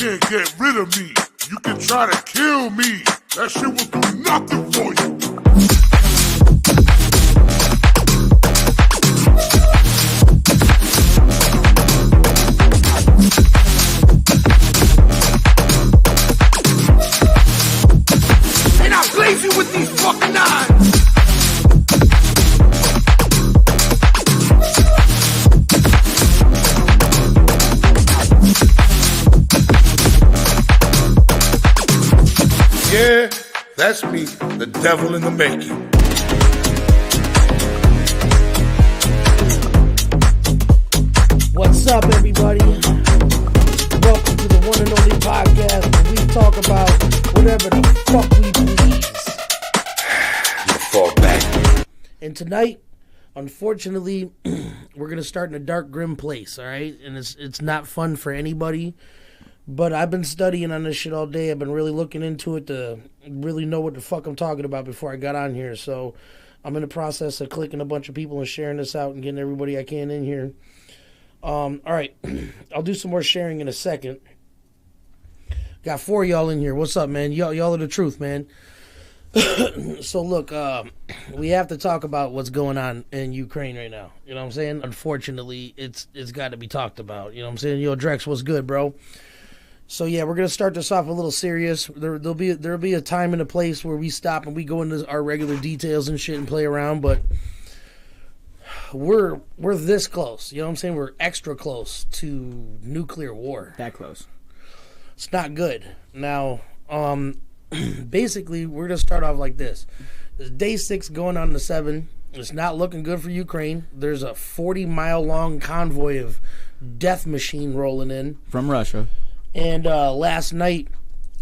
can't get rid of me. You can try to kill me. That shit will do nothing for you. And I blaze you with these fucking knives. Yeah, that's me, the devil in the making. What's up, everybody? Welcome to the one and only podcast where we talk about whatever the fuck we please. Fall back. And tonight, unfortunately, we're gonna start in a dark, grim place. All right, and it's not fun for anybody. But I've been studying on this shit all day. I've been really looking into it to really know what the fuck I'm talking about before I got on here. So I'm in the process of clicking a bunch of people and sharing this out and getting everybody I can in here. All right. I'll do some more sharing in a second. Got 4 of y'all in here. What's up, man? Y'all are the truth, man. So look, we have to talk about what's going on in Ukraine right now. You know what I'm saying? Unfortunately, it's got to be talked about. You know what I'm saying? Yo, Drex, what's good, bro? So yeah, we're gonna start this off a little serious. There'll be a time and a place where we stop and we go into our regular details and shit and play around, but we're this close. You know what I'm saying? We're extra close to nuclear war. That close. It's not good. Now, basically, we're gonna start off like this. It's day 6 going on to 7. It's not looking good for Ukraine. There's a 40-mile long convoy of death machine rolling in From Russia. And last night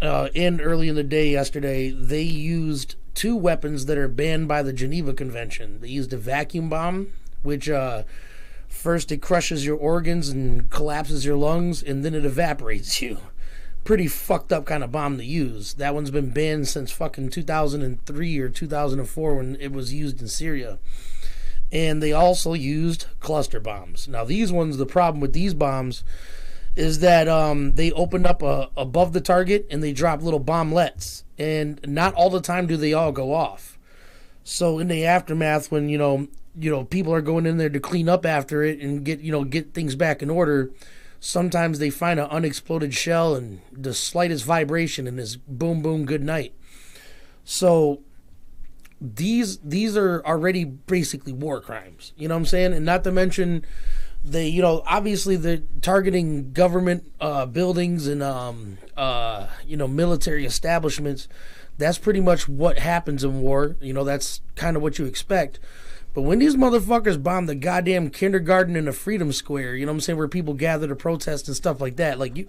and early in the day yesterday, they used 2 weapons that are banned by the Geneva Convention. They used a vacuum bomb, which first it crushes your organs and collapses your lungs, and then it evaporates you. Pretty fucked up kind of bomb to use. That one's been banned since fucking 2003 or 2004 when it was used in Syria. And they also used cluster bombs. Now these ones, the problem with these bombs is that they open up above the target and they drop little bomblets, and not all the time do they all go off. So in the aftermath, when you know people are going in there to clean up after it and get things back in order, sometimes they find an unexploded shell and the slightest vibration and it's boom boom good night. So these are already basically war crimes. You know what I'm saying? And not to mention, they, obviously they're targeting government buildings and, military establishments. That's pretty much what happens in war. That's kind of what you expect. But when these motherfuckers bomb the goddamn kindergarten in a freedom square, you know what I'm saying, where people gather to protest and stuff like that, like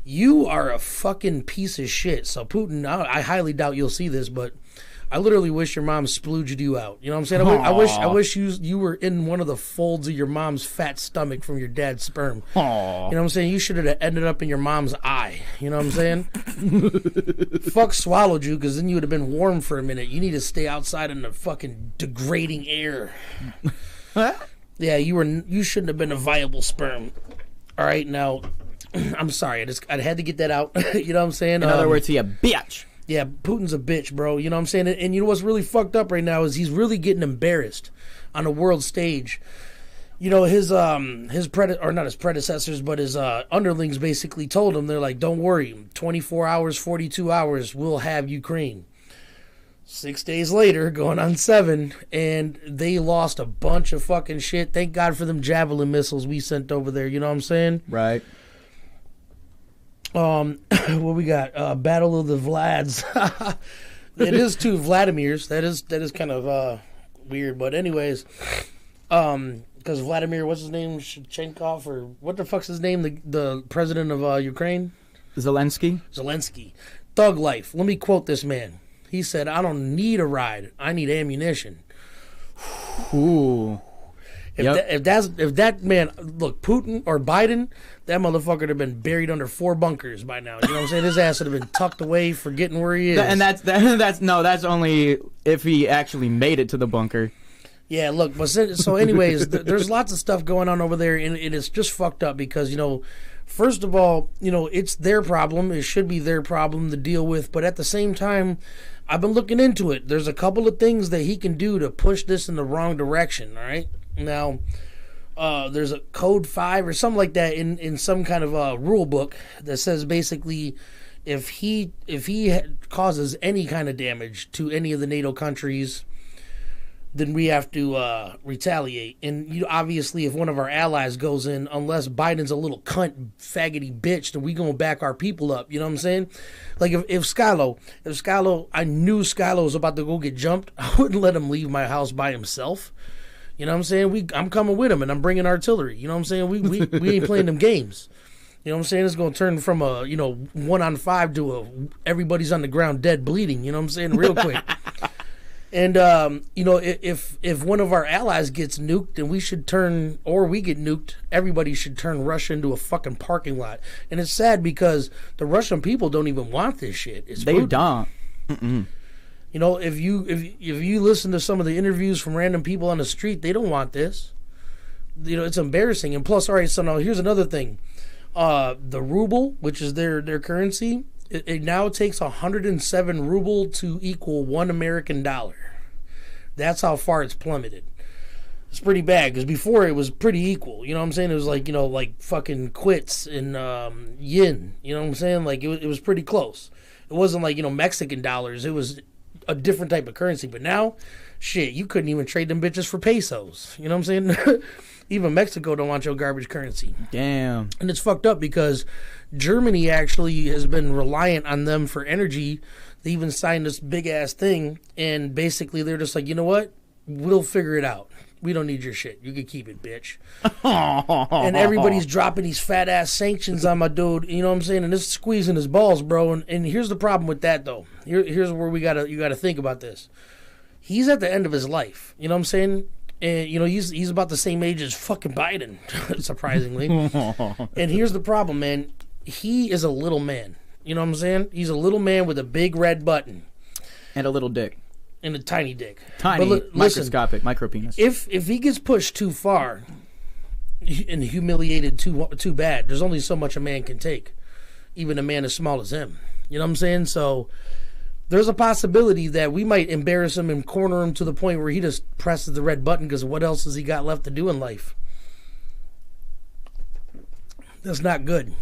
you are a fucking piece of shit. So Putin, I highly doubt you'll see this, but I literally wish your mom splooged you out. You know what I'm saying? I wish you were in one of the folds of your mom's fat stomach from your dad's sperm. Aww. You know what I'm saying? You should have ended up in your mom's eye. You know what I'm saying? Fuck swallowed you, because then you would have been warm for a minute. You need to stay outside in the fucking degrading air. Yeah, you shouldn't have been a viable sperm. All right, now, I'm sorry. I had to get that out. You know what I'm saying? In other words, he a bitch. Yeah, Putin's a bitch, bro. You know what I'm saying? And you know what's really fucked up right now is he's really getting embarrassed on the world stage. His predecessors, but his underlings basically told him, they're like, don't worry, 24 hours, 42 hours, we'll have Ukraine. 6 days later, going on 7, and they lost a bunch of fucking shit. Thank God for them Javelin missiles we sent over there, you know what I'm saying? Right. What we got? Battle of the Vlads. It is 2 Vladimirs. That is kind of weird, but anyways, because Vladimir, what's his name, Shechenkov, or what the fuck's his name, the president of Ukraine? Zelensky. Thug life. Let me quote this man. He said, "I don't need a ride. I need ammunition." Ooh. If that man, look, Putin or Biden, that motherfucker would have been buried under 4 bunkers by now. You know what I'm saying? His ass would have been tucked away, forgetting where he is. And that's only if he actually made it to the bunker. Yeah, look, but so anyways, there's lots of stuff going on over there, and it's just fucked up because, first of all, it's their problem. It should be their problem to deal with. But at the same time, I've been looking into it. There's a couple of things that he can do to push this in the wrong direction, all right? Now, there's a code 5 or something like that in some kind of rule book that says basically if he causes any kind of damage to any of the NATO countries, then we have to retaliate. And obviously, if one of our allies goes in, unless Biden's a little cunt, faggoty bitch, then we gonna back our people up. You know what I'm saying? Like if Skyylo, I knew Skyylo was about to go get jumped, I wouldn't let him leave my house by himself. You know what I'm saying? I'm coming with him, and I'm bringing artillery. You know what I'm saying? We ain't playing them games. You know what I'm saying? It's gonna turn from a 1-on-5 to a everybody's on the ground dead bleeding. You know what I'm saying? Real quick. And, if one of our allies gets nuked, then we should turn, or we get nuked, everybody should turn Russia into a fucking parking lot. And it's sad because the Russian people don't even want this shit. They don't. Mm-mm. If you listen to some of the interviews from random people on the street, they don't want this. It's embarrassing. And plus, all right, so now here's another thing. The ruble, which is their currency, it now takes 107 ruble to equal $1 American dollar. That's how far it's plummeted. It's pretty bad because before it was pretty equal. You know what I'm saying? It was like fucking quits and yen. You know what I'm saying? Like it was pretty close. It wasn't like Mexican dollars. It was a different type of currency. But now, shit, you couldn't even trade them bitches for pesos. You know what I'm saying? Even Mexico don't want your garbage currency. Damn. And it's fucked up because Germany actually has been reliant on them for energy. They even signed this big-ass thing, and basically they're just like, you know what? We'll figure it out. We don't need your shit. You can keep it, bitch. And everybody's dropping these fat-ass sanctions on my dude, you know what I'm saying? And this is squeezing his balls, bro. And here's the problem with that, though. Here's where you gotta think about this. He's at the end of his life, you know what I'm saying? And, he's about the same age as fucking Biden, surprisingly. And here's the problem, man. He is a little man. You know what I'm saying? He's a little man with a big red button. And a little dick. And a tiny dick. Tiny, microscopic, micro penis. If he gets pushed too far and humiliated too bad, there's only so much a man can take. Even a man as small as him. You know what I'm saying? So there's a possibility that we might embarrass him and corner him to the point where he just presses the red button because what else has he got left to do in life? That's not good.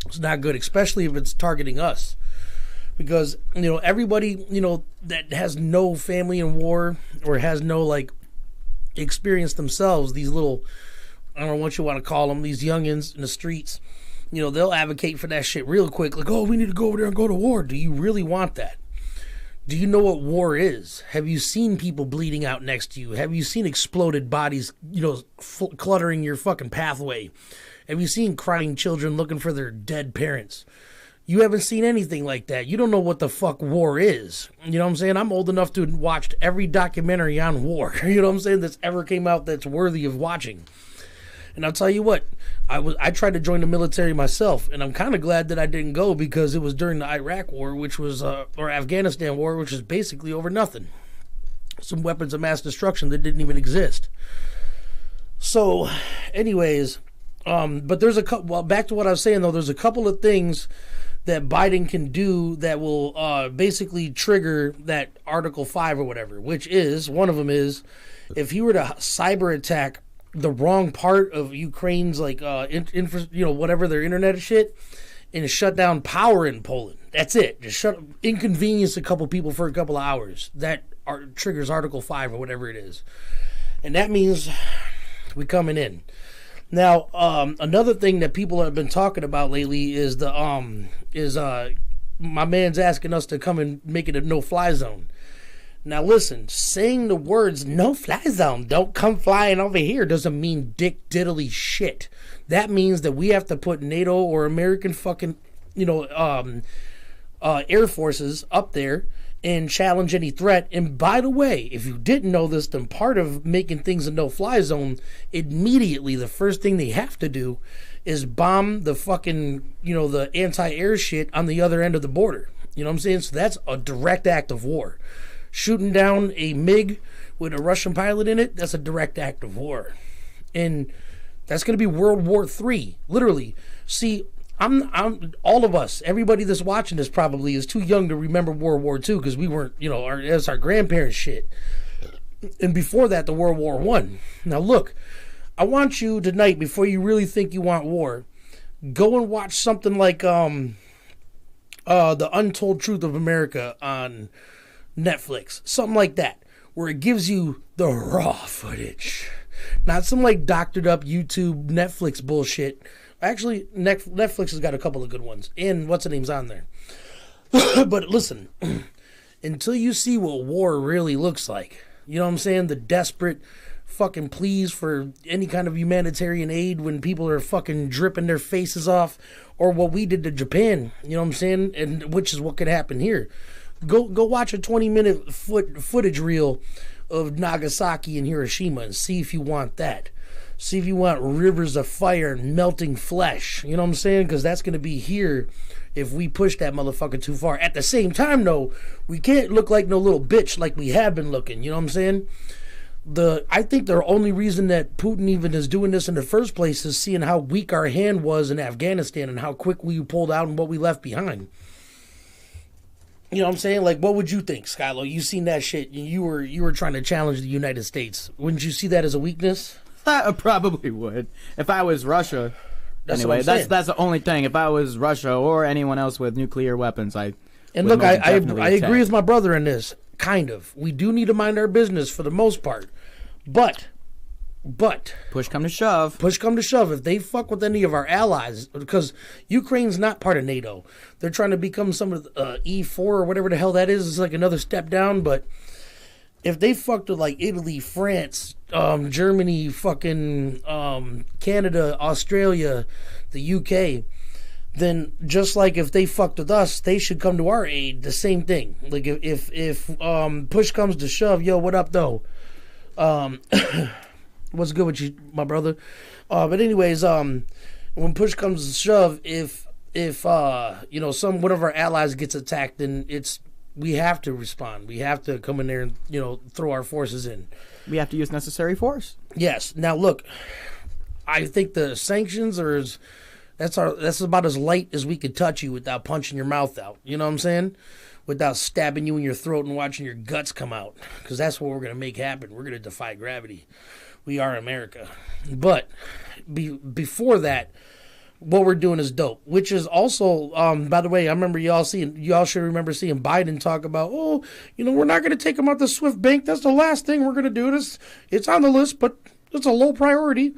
It's not good, especially if it's targeting us. Because, everybody, that has no family in war or has no, experience themselves, these little, I don't know what you want to call them, these youngins in the streets, they'll advocate for that shit real quick. Like, oh, we need to go over there and go to war. Do you really want that? Do you know what war is? Have you seen people bleeding out next to you? Have you seen exploded bodies, cluttering your fucking pathway? Have you seen crying children looking for their dead parents? You haven't seen anything like that. You don't know what the fuck war is. You know what I'm saying? I'm old enough to have watched every documentary on war, you know what I'm saying, that's ever came out that's worthy of watching. And I'll tell you what, I tried to join the military myself, and I'm kind of glad that I didn't go because it was during the Iraq war, which was, or Afghanistan war, which is basically over nothing. Some weapons of mass destruction that didn't even exist. So, anyways, but there's back to what I was saying though, there's a couple of things that Biden can do that will basically trigger that Article 5 or whatever, which is, one of them is, if he were to cyber attack the wrong part of Ukraine's whatever their internet shit, and shut down power in Poland. That's it. Just inconvenience a couple people for a couple of hours. That triggers Article 5 or whatever it is. And that means we coming in. Now, another thing that people have been talking about lately is my man's asking us to come and make it a no-fly zone. Now listen, saying the words no-fly zone, don't come flying over here, doesn't mean dick diddly shit. That means that we have to put NATO or American fucking, air forces up there and challenge any threat. And by the way, if you didn't know this, then part of making things a no-fly zone, immediately the first thing they have to do is bomb the fucking, the anti-air shit on the other end of the border. You know what I'm saying? So that's a direct act of war. Shooting down a MiG with a Russian pilot in it, that's a direct act of war. And that's going to be World War III. Literally, See, I'm all of us, everybody that's watching this probably is too young to remember World War II because we weren't, that's our grandparents' shit. And before that, the World War One. Now look, I want you tonight, before you really think you want war, go and watch something like The Untold Truth of America on Netflix, something like that, where it gives you the raw footage, not some like doctored up YouTube Netflix bullshit. Actually, Netflix has got a couple of good ones, and what's the name's on there. But listen, until you see what war really looks like, you know what I'm saying? The desperate fucking pleas for any kind of humanitarian aid when people are fucking dripping their faces off, or what we did to Japan, you know what I'm saying? And which is what could happen here. Go watch a 20-minute footage reel of Nagasaki and Hiroshima and see if you want that. See if you want rivers of fire and melting flesh. You know what I'm saying? Because that's going to be here if we push that motherfucker too far. At the same time, though, we can't look like no little bitch like we have been looking. You know what I'm saying? I think the only reason that Putin even is doing this in the first place is seeing how weak our hand was in Afghanistan and how quick we pulled out and what we left behind. You know what I'm saying? Like, what would you think, Skyylo? You seen that shit? You were trying to challenge the United States. Wouldn't you see that as a weakness? I probably would. If I was Russia. That's anyway, that's the only thing. If I was Russia or anyone else with nuclear weapons, I agree with my brother in this. Kind of. We do need to mind our business for the most part. But push come to shove. If they fuck with any of our allies, because Ukraine's not part of NATO. They're trying to become some of the E4 or whatever the hell that is. It's like another step down, but if they fucked with like Italy, France, Germany, fucking Canada, Australia, the UK, then just like if they fucked with us, they should come to our aid. The same thing. Like if push comes to shove, yo, what up though? What's good with you, my brother? But anyways, when push comes to shove, if one of our allies gets attacked, then we have to respond. We have to come in there and, throw our forces in. We have to use necessary force. Yes. Now, look, I think the sanctions that's about as light as we could touch you without punching your mouth out. You know what I'm saying? Without stabbing you in your throat and watching your guts come out. Because that's what we're going to make happen. We're going to defy gravity. We are America. But before that, what we're doing is dope, which is also, by the way, I remember y'all should remember seeing Biden talk about, we're not going to take them out the SWIFT bank. That's the last thing we're going to do. It's on the list, but it's a low priority.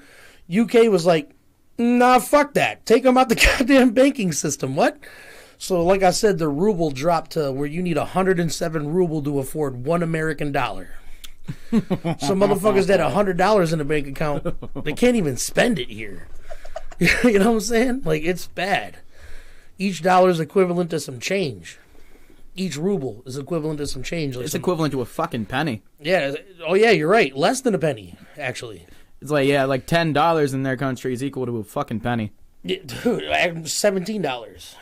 UK was like, nah, fuck that. Take them out the goddamn banking system. What? So, like I said, the ruble dropped to where you need 107 ruble to afford $1 American. Some motherfuckers that $100 in a bank account, they can't even spend it here. You know what I'm saying? Like, it's bad. Each dollar is equivalent to some change. Each ruble is equivalent to some change. Like it's equivalent to a fucking penny. Yeah. Oh, yeah, you're right. Less than a penny, actually. It's like, like $10 in their country is equal to a fucking penny. Yeah, dude, $17.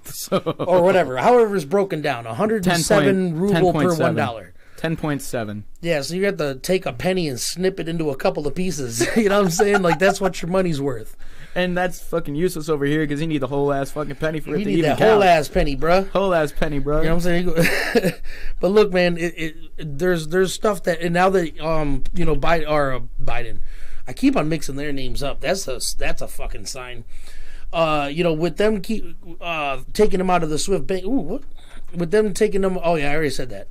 So, or whatever. However it's broken down. 107 ruble per $1. 10.7. Yeah, so you have to take a penny and snip it into a couple of pieces. You know what I'm saying? Like, that's what your money's worth. And that's fucking useless over here because you need the whole ass fucking penny for it to even count. You need that whole ass penny, bruh. Whole ass penny, bro. You know what I'm saying? But look, man, there's stuff that, and now that Biden, I keep on mixing their names up. That's a fucking sign. With them taking them out of the SWIFT bank. Ooh, what? With them taking them. Oh yeah, I already said that.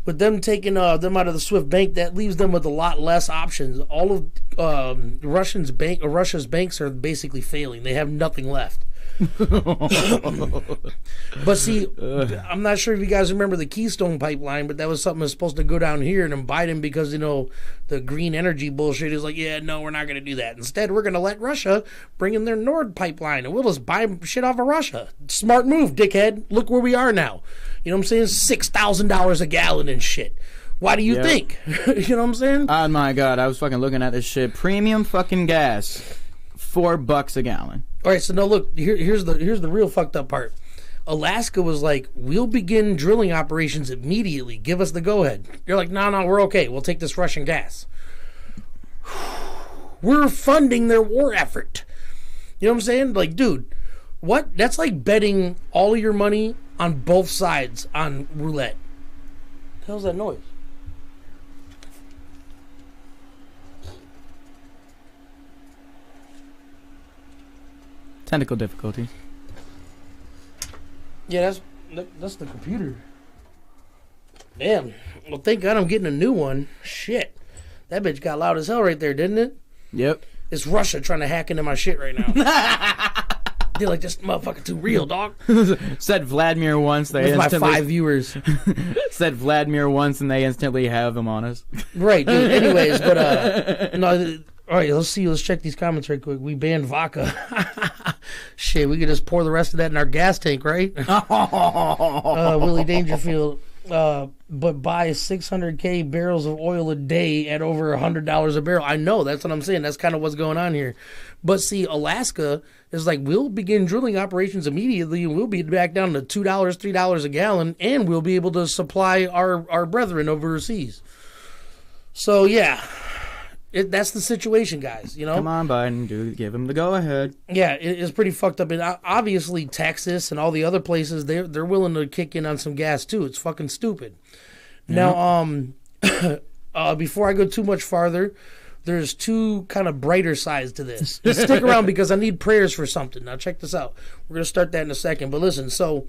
With them taking them out of the SWIFT bank, that leaves them with a lot less options. All of Russia's banks are basically failing. They have nothing left. But see, I'm not sure if you guys remember the Keystone Pipeline, but that was something that's supposed to go down here. And then Biden, because the green energy bullshit, is like, yeah, no, we're not going to do that. Instead, we're going to let Russia bring in their Nord pipeline, and we'll just buy shit off of Russia. Smart move, dickhead. Look where we are now. You know what I'm saying? $6,000 a gallon and shit. Why do you think? You know what I'm saying? Oh my god, I was fucking looking at this shit. Premium fucking gas, $4 a gallon. All right, so now look, here's the real fucked up part. Alaska was like, we'll begin drilling operations immediately. Give us the go-ahead. You're like, no, we're okay. We'll take this Russian gas. We're funding their war effort. You know what I'm saying? Like, dude, what? That's like betting all of your money on both sides on roulette. What the hell's that noise? Technical difficulties. Yeah, that's the computer. Damn. Well, thank God I'm getting a new one. Shit. That bitch got loud as hell right there, didn't it? Yep. It's Russia trying to hack into my shit right now. They're like, this motherfucker too real, dog. Said Vladimir once. They With my instantly 5 viewers. said Vladimir once, and they instantly have him on us. Right, dude. Anyways, but no. All right, let's see. Let's check these comments right quick. We banned vodka. Shit, we could just pour the rest of that in our gas tank, right? Willie Dangerfield. But buy 600K barrels of oil a day at over $100 a barrel. I know, that's what I'm saying. That's kind of what's going on here. But see, Alaska is like, we'll begin drilling operations immediately, and we'll be back down to $2, $3 a gallon, and we'll be able to supply our brethren overseas. So yeah, that's the situation, guys. You know, Come on, Biden, dude, give him the go ahead. yeah, it's pretty fucked up. And obviously, Texas and all the other places, they're willing to kick in on some gas too. It's fucking stupid. Now, before I go too much farther, there's two kind of brighter sides to this. Just stick around because I need prayers for something. Now, check this out. We're gonna start that in a second. But listen, so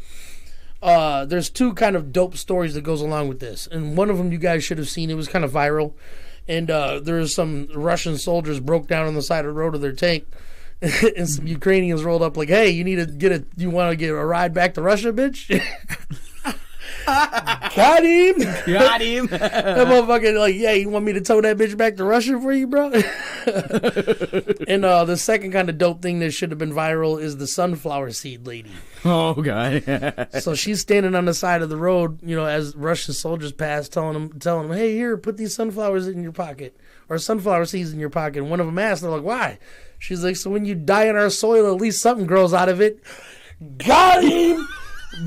there's two kind of dope stories that goes along with this, and one of them you guys should have seen. It was kind of viral. And there's some Russian soldiers broke down on the side of the road of their tank, and some Ukrainians rolled up like, "Hey, you want to get a ride back to Russia, bitch?" Got him. Got him. That motherfucker like, yeah, you want me to tow that bitch back to Russia for you, bro? And the second kind of dope thing that should have been viral is the sunflower seed lady. Oh, God. So she's standing on the side of the road, you know, as Russian soldiers pass, telling them, hey, here, put these sunflowers in your pocket, or sunflower seeds in your pocket. And one of them asked, they're like, why? She's like, so when you die in our soil, at least something grows out of it. Got him!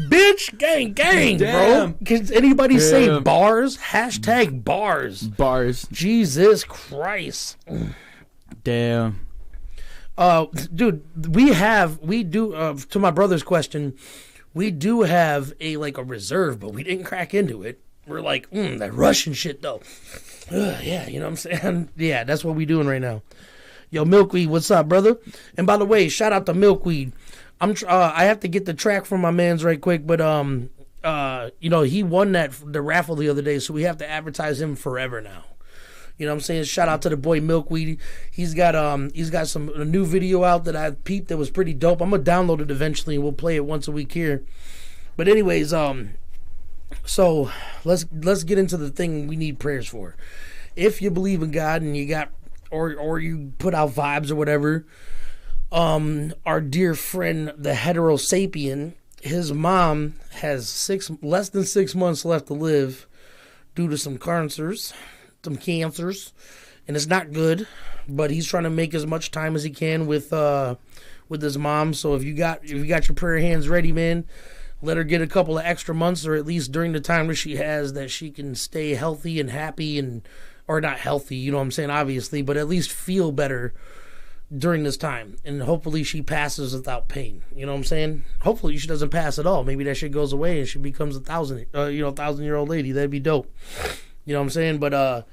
Bitch, gang, Damn. bro. Can anybody say Damn. bars? Hashtag bars. Bars. Jesus Christ. Damn. Dude, we do, to my brother's question, we do have a reserve, but we didn't crack into it. We're like, that Russian shit though. Yeah, you know what I'm saying? Yeah, that's what we doing right now. Yo, Milkweed, what's up, brother? And by the way, shout out to Milkweed. I have to get the track from my man's right quick, but you know, he won the raffle the other day, so we have to advertise him forever now. You know what I'm saying? Shout out to the boy Milkweed. He's got a new video out that I peeped that was pretty dope. I'm gonna download it eventually and we'll play it once a week here. But anyways, so let's get into the thing we need prayers for. If you believe in God and you got or you put out vibes or whatever, our dear friend the heterosapien, his mom has less than 6 months left to live due to some cancers, and it's not good. But he's trying to make as much time as he can with his mom. So if you got your prayer hands ready, man, let her get a couple of extra months, or at least during the time that she has, that she can stay healthy and happy, or not healthy, you know what I'm saying, obviously, but at least feel better during this time, and hopefully she passes without pain. You know what I'm saying? Hopefully she doesn't pass at all. Maybe that shit goes away and she becomes a 1,000-year-old lady. That'd be dope. You know what I'm saying? But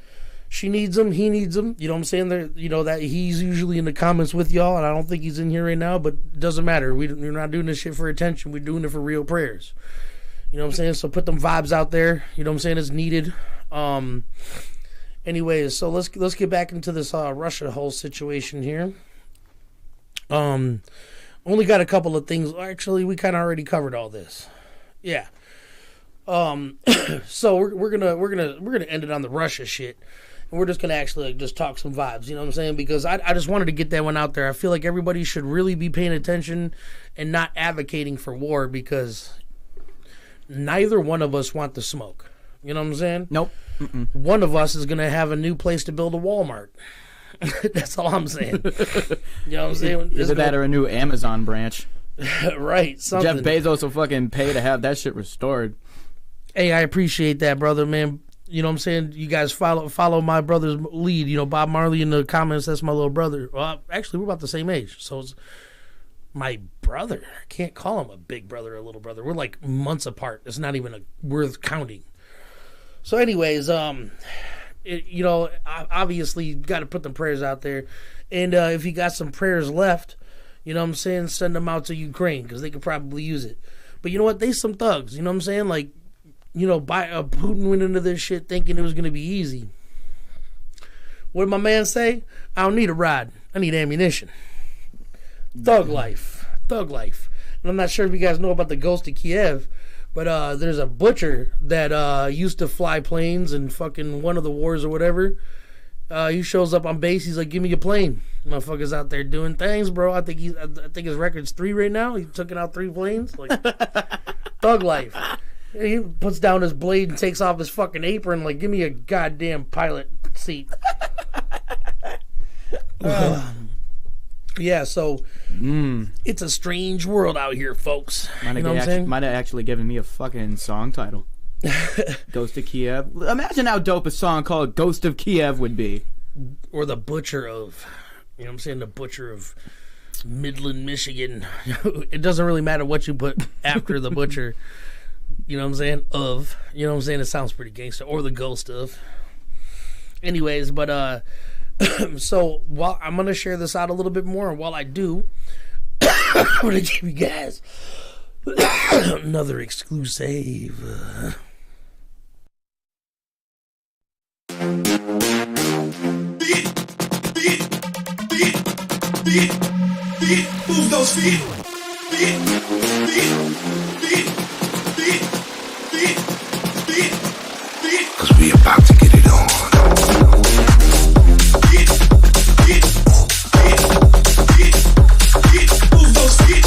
she needs him. He needs him. You know what I'm saying? There, you know that he's usually in the comments with y'all, and I don't think he's in here right now. But it doesn't matter. We're not doing this shit for attention. We're doing it for real prayers. You know what I'm saying? So put them vibes out there. You know what I'm saying? It's needed. Anyways, so let's get back into this Russia whole situation here. Only got a couple of things. Actually, we kind of already covered all this. Yeah. So we're gonna end it on the Russia shit, and we're just gonna actually just talk some vibes. You know what I'm saying? Because I just wanted to get that one out there. I feel like everybody should really be paying attention and not advocating for war, because neither one of us want the smoke. You know what I'm saying? Nope. Mm-mm. One of us is gonna have a new place to build a Walmart. That's all I'm saying. You know what I'm saying? Either that or a new Amazon branch. Right. Something. Jeff Bezos will fucking pay to have that shit restored. Hey, I appreciate that, brother, man. You know what I'm saying? You guys follow my brother's lead. You know, Bob Marley in the comments, that's my little brother. Well, actually, we're about the same age. So My brother. I can't call him a big brother or a little brother. We're like months apart. It's not even worth counting. So anyways, obviously you got to put the prayers out there. And if you got some prayers left, you know what I'm saying, send them out to Ukraine because they could probably use it. But you know what? They some thugs. You know what I'm saying? Like, Putin went into this shit thinking it was going to be easy. What did my man say? I don't need a ride. I need ammunition. Thug life. Thug life. And I'm not sure if you guys know about the Ghost of Kiev, but there's a butcher that used to fly planes in fucking one of the wars or whatever. He shows up on base. He's like, give me a plane. Motherfucker's out there doing things, bro. I think his record's 3 right now. He took out 3 planes. Like, thug life. He puts down his blade and takes off his fucking apron. Like, give me a goddamn pilot seat. Yeah, so it's a strange world out here, folks. Might have actually given me a fucking song title. Ghost of Kiev. Imagine how dope a song called Ghost of Kiev would be. Or the butcher of, you know what I'm saying, the butcher of Midland, Michigan. It doesn't really matter what you put after the butcher. You know what I'm saying? Of. You know what I'm saying? It sounds pretty gangster. Or the ghost of. Anyways, but so while I'm gonna share this out a little bit more, and while I do, I'm gonna give you guys another exclusive. Move those feet. Cause we about to get it on. Move those feet.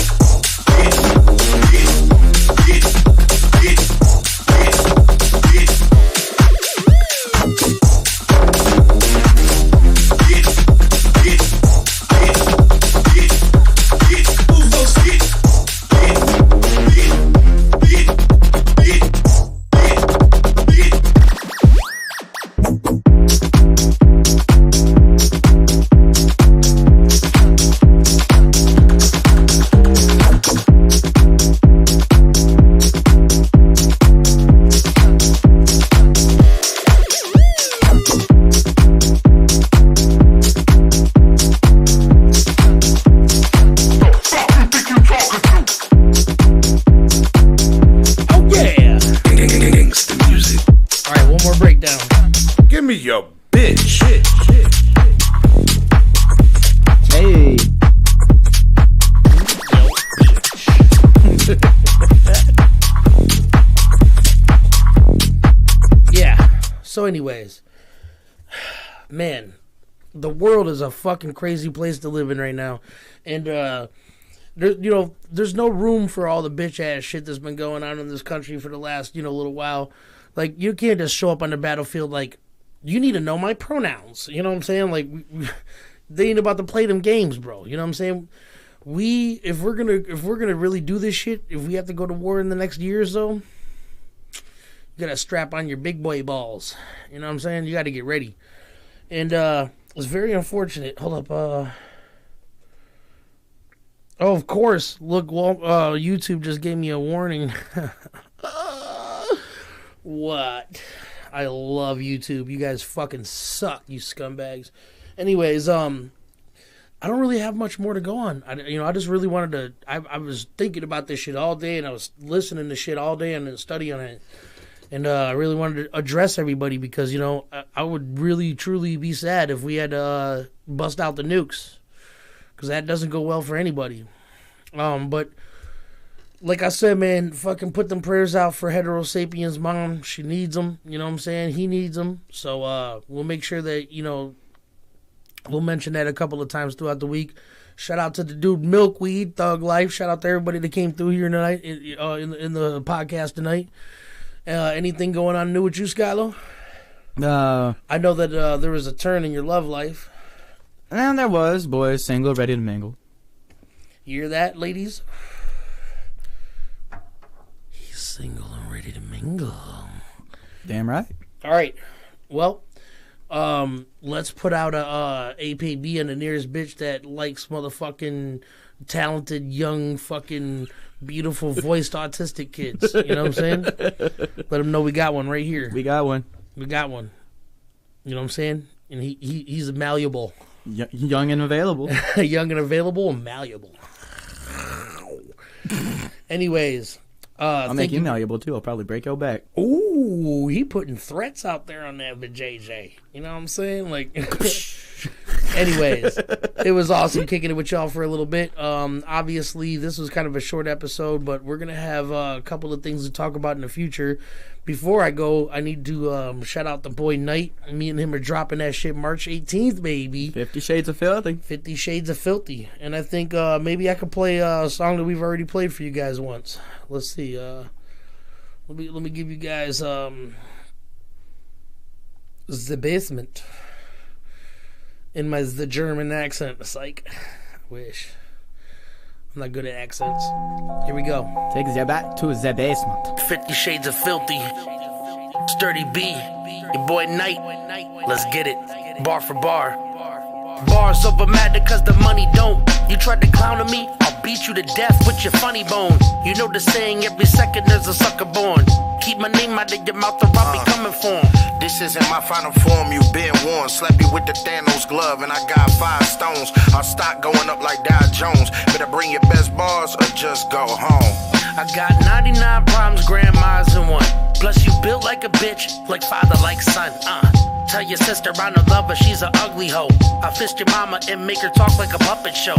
Give me your bitch. Hey. Yeah. So anyways, man, the world is a fucking crazy place to live in right now. And there's no room for all the bitch ass shit that's been going on in this country for the last, little while. Like, you can't just show up on the battlefield like, you need to know my pronouns. You know what I'm saying? Like, they ain't about to play them games, bro. You know what I'm saying? If we're gonna really do this shit, if we have to go to war in the next year or so, you gotta strap on your big boy balls. You know what I'm saying? You gotta get ready. And it's very unfortunate. Hold up. Oh, of course. Look, YouTube just gave me a warning. What? I love YouTube. You guys fucking suck, you scumbags. Anyways, I don't really have much more to go on. I just really wanted to. I was thinking about this shit all day, and I was listening to shit all day and then studying it. And I really wanted to address everybody because, I would really, truly be sad if we had to bust out the nukes. Because that doesn't go well for anybody. But like I said, man, fucking put them prayers out for Heterosapiens' mom. She needs them. You know what I'm saying? He needs them. So we'll make sure that, we'll mention that a couple of times throughout the week. Shout out to the dude Milkweed, Thug Life. Shout out to everybody that came through here tonight in the podcast tonight. Anything going on new with you, Skyylo? I know that there was a turn in your love life. And there was, boys, single, ready to mingle. You hear that, ladies? He's single and ready to mingle. Damn right. All right. Well, let's put out a APB and the nearest bitch that likes motherfucking talented, young, fucking, beautiful, voiced autistic kids. You know what I'm saying? Let them know we got one right here. We got one. We got one. You know what I'm saying? And he's malleable. Young and available. Young and available and malleable. Anyways. I'll make you malleable, too. I'll probably break your back. Ooh, he putting threats out there on that JJ. You know what I'm saying? Like, anyways, it was awesome kicking it with y'all for a little bit. Obviously, this was kind of a short episode, but we're going to have a couple of things to talk about in the future. Before I go, I need to shout out the boy Nyte. Me and him are dropping that shit March 18th, baby. 50 Shades of Filthy. 50 Shades of Filthy. And I think maybe I could play a song that we've already played for you guys once. Let's see. Let me give you guys The Basement in the German accent. Psych. I wish. I'm not good at accents. Here we go. Take the back to the basement. 50 Shades of Filthy. It's Dirty B. Your boy Nyte. Let's get it. Bar for bar. Bars over matter cause the money don't. You tried to clown on me, I'll beat you to death with your funny bone. You know the saying, every second there's a sucker born. Keep my name out of your mouth or I'll be coming for him. This isn't my final form, you been warned. Slap you with the Thanos glove and I got 5 stones. Our stock going up like Dow Jones. Better bring your best bars or just go home. I got 99 problems, grandmas in one. Plus you built like a bitch, like father, like son. Tell your sister I'm a lover, she's an ugly hoe. I fist your mama and make her talk like a puppet show.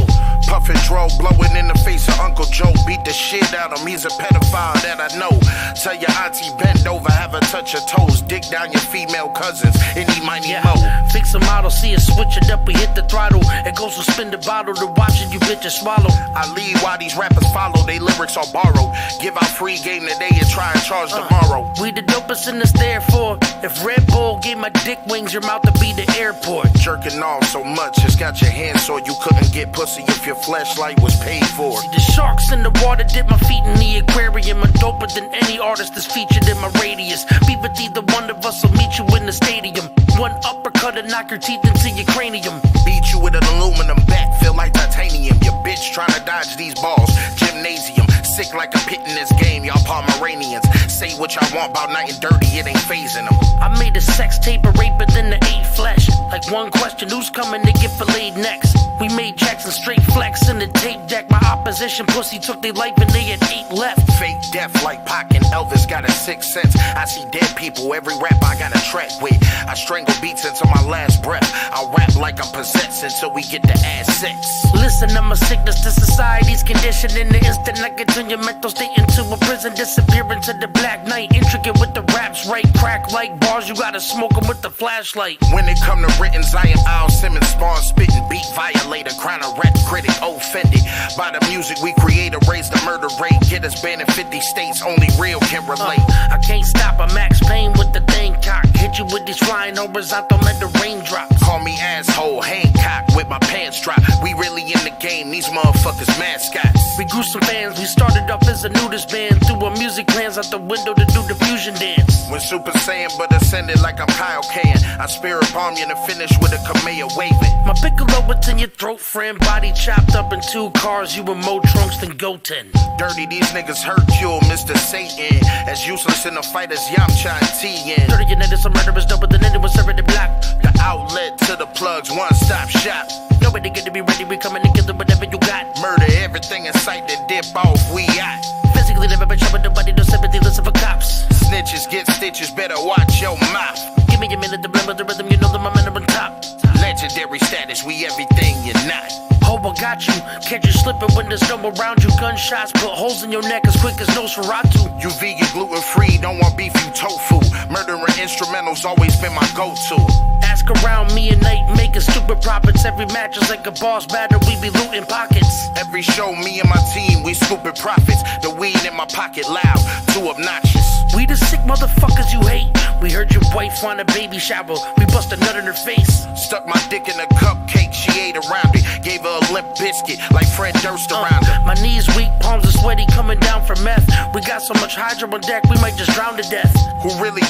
Puffin' dro, blowing in the face of Uncle Joe. Beat the shit out of him, he's a pedophile that I know. Tell your auntie bend over, have her touch your toes. Dick down your female cousins, any mighty mo. Fix a model, see us switch it up, we hit the throttle. It goes from spin the bottle to watching you bitches swallow. I lead while these rappers follow, they lyrics are borrowed. Give out free game today and try and charge tomorrow. We the dopest in this therefore. If Red Bull gave my dick wings, your mouth to be the airport. Jerking off so much, it's got your hands sore. You couldn't get pussy if your flashlight was paid for. See the sharks in the water, dip my feet in the aquarium. I'm doper than any artist that's featured in my radius. Be with either one of us, I'll meet you in the stadium. One uppercut and knock your teeth into your cranium. Beat you with an aluminum bat, feel like titanium. Your bitch trying to dodge these balls. Gymnasium, sick like a pit in this game, y'all Pomeranians. Say what y'all want about Nyte and Dirty, it ain't phasing them. I made a sex tape, a rape, but then the 8 flesh. Like one question, who's coming to get filleted next? We made Jackson straight flex in the tape deck. My opposition pussy took their life and they had 8 left. Fake death like Pac and Elvis got a 6th sense. I see dead people, every rap I got a track with. I strangle beats until my last breath. I rap like I'm possessed until we get to ass sex. Listen, I'm a sickness to society's condition. In the instant I get turn your mental state into a prison. Disappear into the black night. Intricate with the raps, right? Crack like bars, you gotta smoke them with the flashlight. When it come to writtens, I am Al Simmons, Spawn spitting, beat violator, crown a rap critic, offended by the music we create, raise the murder rate, get us banned in 50 states, only real can relate. I can't stop a Max Payne with the thing cock, hit you with these flying horizontal, let the raindrops. Call me asshole, Hancock with my pants drop. We really in the game, these motherfuckers mascots. We grew some fans, we started off as a nudist band, threw our music plans out the window to do the fusion dance. When Super Saiyan but ascended like I'm Kyle Can, I spirit bomb you to finish with a Kamea waving. My piccolo what's in your throat, friend, body chopped up in 2 cars, you were more trunks than Goten. Dirty, these niggas Hercule, Mr. Satan, as useless in the fight as Yamcha and Tien. Dirty, your niggas are murderers, doper than anyone serving the block. The outlet to the plugs, one-stop shop. Nobody get to be ready, we coming together, whatever you got. Murder everything in sight, then dip off, we out. Physically never been showing nobody, no sympathy, listen for cops. Snitches get stitches, better watch your mouth. Give me a minute to remember the rhythm, you know the momentum on top. Legendary status, we everything you're not. Oh, I got you. Catch you slipping when there's no around you. Gunshots put holes in your neck as quick as Nosferatu. You vegan, gluten free, don't want beef, you tofu. Murdering instrumentals always been my go-to. Ask around me and Nyte making stupid profits. Every match is like a boss battle, we be looting pockets. Every show, me and my team, we scooping profits. The weed in my pocket loud, too obnoxious. We the sick motherfuckers you hate. We heard your wife on a baby shower. We bust a nut in her face. Stuck my dick in a cupcake, she ate around it. Gave her a limp biscuit like Fred Durst around her. My knees weak, palms are sweaty, coming down for meth. We got so much hydro on deck, we might just drown to death. Who really